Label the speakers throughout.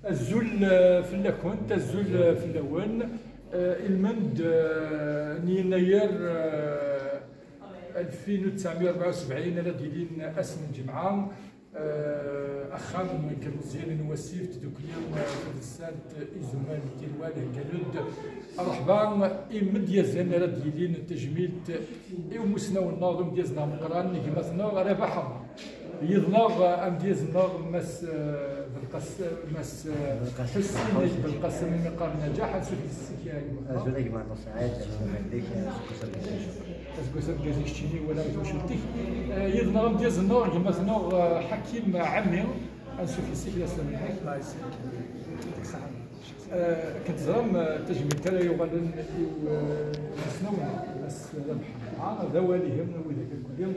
Speaker 1: الزول في اللاكونت الزول في اللون المند يناير 1974 على ديالين اسم الجمعه اخام كان مزيان وسيف تدوكليا في الساد ازمان ديال كالود مرحبا يمد يزن على ديالين التجميل ومسنا والناظم ديالنا مقران كيما رباح يضناغ ام ديزناغ مس مس حسين بالقسم من قام نجاح سوف السكاي
Speaker 2: زولك مع نصعاد عليك
Speaker 1: اسكو كازيشتيني ولا توشلتك يضناغ ام ديزناغ كما ثناغ حكيم عمي سوف السكاي سلام عليك كنت زرام تجميل ترى يغلن سنونا بس ربح ذواليهم وذاك الكل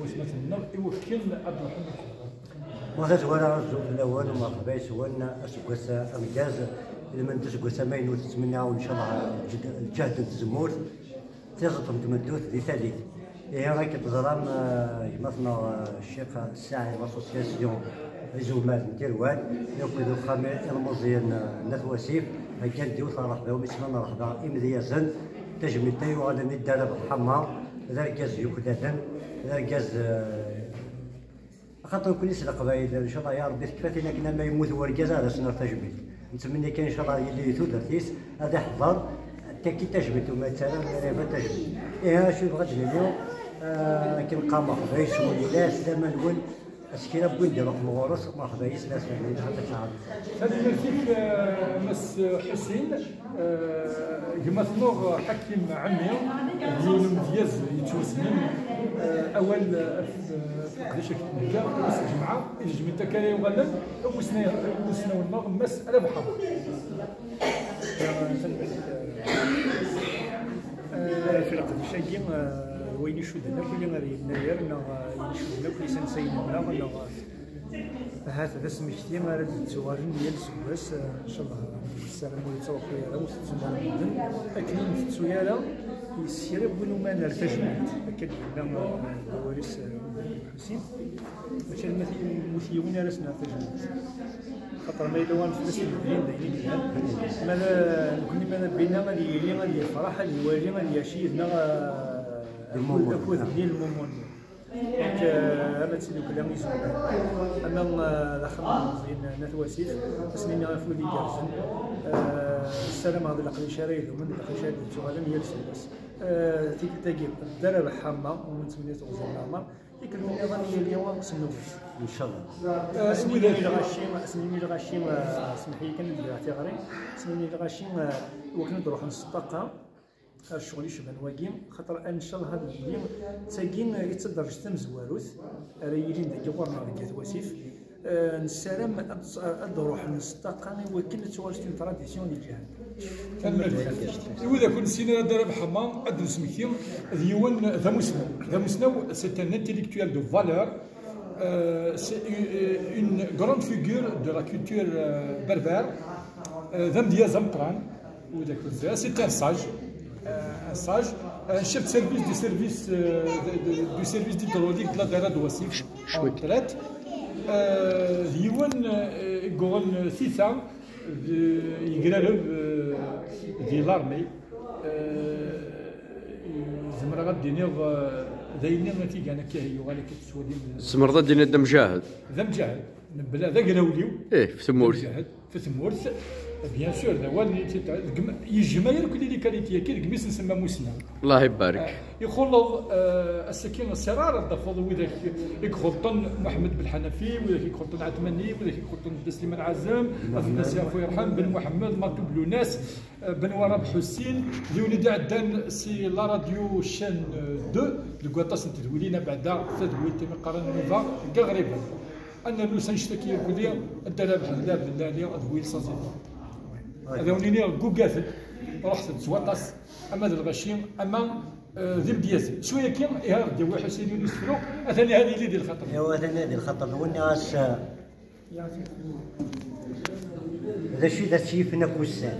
Speaker 1: وسمت النار يوكل عبد الرحمن
Speaker 2: وهذا هو الرجل الاول ومرحبا سوانا اسكوس امجاز لمن تسكوس ما يتمنى ان شاء الله الجهد الزمور تغطم تمدوث ذي ثالث هي راك تزرام مثلا الشيخ الساعي لاسوسياسيون ريزومات نتيروان يقودوا خامل المزيان ناس وسيف كان ديوث مرحبا ومسنا مرحبا امديازن تجميل تايو غادا ندار بالحمى ذركاز يوكدادن ذركاز خاطر كل سنه قبائل ان شاء الله يا ربي كفاتنا كنا ما يموت وركاز هذا سنه تجميل نتمنى كان ان شاء الله يلي ثلاثيس هذا حضر تاكي تجميل وما تسالم غير تجميل شوف غدا اليوم كنلقى مرحبا وليلات زمان نقول اسكينا بوين رقم غورس مرحبا ناس اللي خاطر تعرف
Speaker 1: هذه فيك مس حسين كما تنوغ حكيم عمي ديال مدياز يتوسنين اول قداش كنبدا راس الجمعه الجمعه كان يغلب وسنا والنوغ مس على بحر في القدشاكي وين يشدنا كل غير يناير يشدنا كل سنه سيدنا هذا اسم كثير ما راه الزواجين ديال السواس ان شاء الله السلام عليكم يا راه تسمعنا جدا اكلين تسوياله يسير بنو ما نرتجمات هكا ديالنا الوارث حسين ماشي المثيرون على سنه تجمعات خاطر ما يلوان في الناس اللي دايرين مالا نكون مالا بينا غادي يلي غادي الفرح غادي يوالي غادي يشيدنا الكود ديال المومون دونك هذا تسيدو كلام يسمع اما الاخر زين نات وسيف سنين غنفو لي كارسن السلام هذا العقل شاري من العقل شاري تغالم هي السلاس تيك تاجيب الدرب حامه ومن 8 غزال العمر ديك النظام هي اليوم سنوات
Speaker 2: ان شاء الله
Speaker 1: سنين الغشيم سمحي كندير اعتباري سنين الغشيم وكنت نروح نصطقها الشغل يشبه واقيم خاطر ان شاء الله هذا اليوم تاكين يتصدر جتم زواروث راه يلين داك ورنا ديال وسيف نسالم نروح نستقاني وكل توالستين تراديسيون ديال الجهاد واذا كنت سينا دار بحما ادرس مكثير ديوان ذا مسنو سي ان انتيليكتويل دو فالور c'est une grande figure de la culture berbère ذا مدياز مقران وذاك c'est un sage un chef de service du service d'hydraulique de la Dara de Wassif en retraite ديوان يقول ثيثا يقرب ديال لارمي زمرا غادي نيغ داينين نتيجه انا كاهي وغالي كتسولي
Speaker 3: زمرا دينا دا مجاهد
Speaker 1: نبلا ذا قراوليو
Speaker 3: في ثمورث
Speaker 1: في ثمورث بيان سور ذا هو يجمع كل لي كاليتي كي كميس نسمى مسنا
Speaker 3: الله يبارك
Speaker 1: يخلط السكين السرار الضفاض وذاك يخلطن محمد بالحنفي وذاك يخلطن عثماني وذاك يخلطن سليمان عزام الناس يعفو يرحم بن محمد مطلوب له ناس بن وراب حسين اللي ولد عدان سي لا راديو شان 2 الكواطاس تدولينا بعدا تدويل تم قرن نوفا كغريبا انا لو سنشتكي يقول لي الدرب حلاب لله ادويل صازي هذا ونيني كوكاثل رحت تزواطاس اما ذا الغشيم اما ذي بديازي شويه كي يا ردي واحد حسين يونس فرو اثني هذه اللي ديال الخطر
Speaker 2: ايوا هذا ديال الخطر والناس هذا الشيء فينا كوسان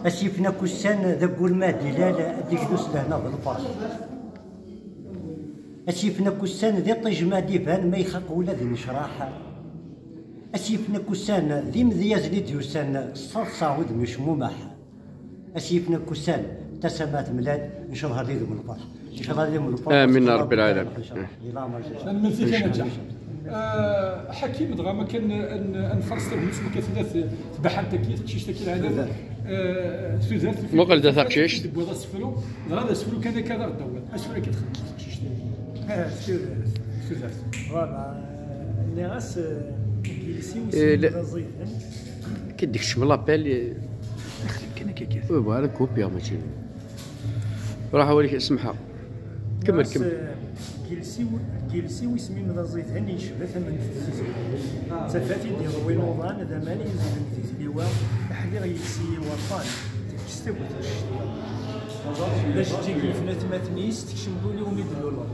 Speaker 2: الشيء فينا كوسان ذا قول ما دلال ديك دوس لهنا بالباص أسيفنا كسان ذي طيجما ديفان ما يخاق ولا ذي نشراح أسيفنا كسان ذي مذياز لي ديوسان صلصة وذ مش مماح أسيفنا كسان تسمات ميلاد إن شاء الله هذه من الفرح إن شاء الله هذه من الفرح
Speaker 3: آمين رب العالمين.
Speaker 4: من ثيث نجاح حكيم دغا ما كان انفرست بالنسبه كثلاث تبحث تكيت تشيش تكيل هذا تفزات
Speaker 3: مقلده ثقشيش
Speaker 4: تبغى سفلو دغا سفلو كذا كذا الدول اسفل كي تخدم تشيش تفزات
Speaker 1: فوالا اللي غاس جلسي وسي
Speaker 3: كي ديك الشمل لابيل
Speaker 1: كان كيكير
Speaker 3: فوالا كوبيا ماشي راح اوريك اسمها كمل
Speaker 1: جلسي ويسمي من زيت هني يشبه ثمن سفاتي ديال وينوضان هذا مالي يزيد في لواء حلي غيسي وطان تستوي باش تجي في نتماتنيس تكشمدوا لهم يدلوا لهم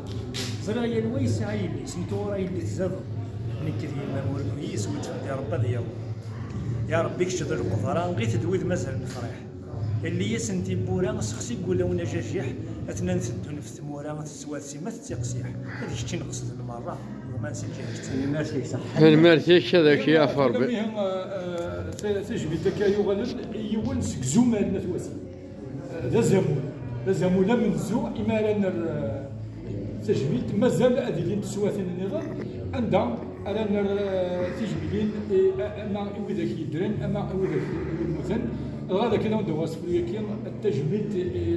Speaker 1: زرا يا الويس عايلي سمتو راي اللي تزاد من كثير ما مول يسود يا رب ديالو يا ربي كشد القفران غير تدويد مازال نفرح اللي يسنتي بورا سخسي يقول وانا جاجيح اثنا نسدو نفس ثمورا تسوات ما تتقصيح هذيك شتي نقصد المره وما نسيت جاهزت
Speaker 2: ماشي صح
Speaker 3: المرتيش هذاك يا فربي
Speaker 4: تجبي تكايو غلل يون سكزومان نتواسي ذا زمون لا من زو إمارة تجبيت مازال هذه اللي تسواتين النظام عندها أنا تجبيلين أما وذاك يدرن أما وذاك المثل هذا كذا ندوا سفلو كين التجميد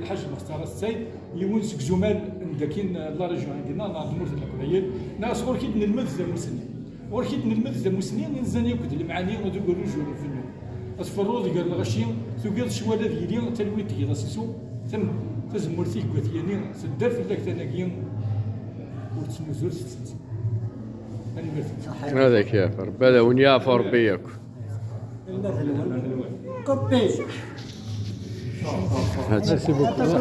Speaker 4: الحاج المختار السيد يونس كزومان داكين الله رجع عندنا نعظموا في الكليه ناس اوركيد نلمذ المسنين اوركيد نلمذ المسنين ينزل يكد المعاني ودو رجول في النوم اصفروا ديال الغشيم توقيت شوالا ديالي تلويت ديال السيسو تم تزمر فيك قوتياني سدار في ذاك تناقيم وتسمو زور ستسنسي
Speaker 3: هذاك يا فرب هذا ونيا فربيك
Speaker 2: كوبي
Speaker 3: هذا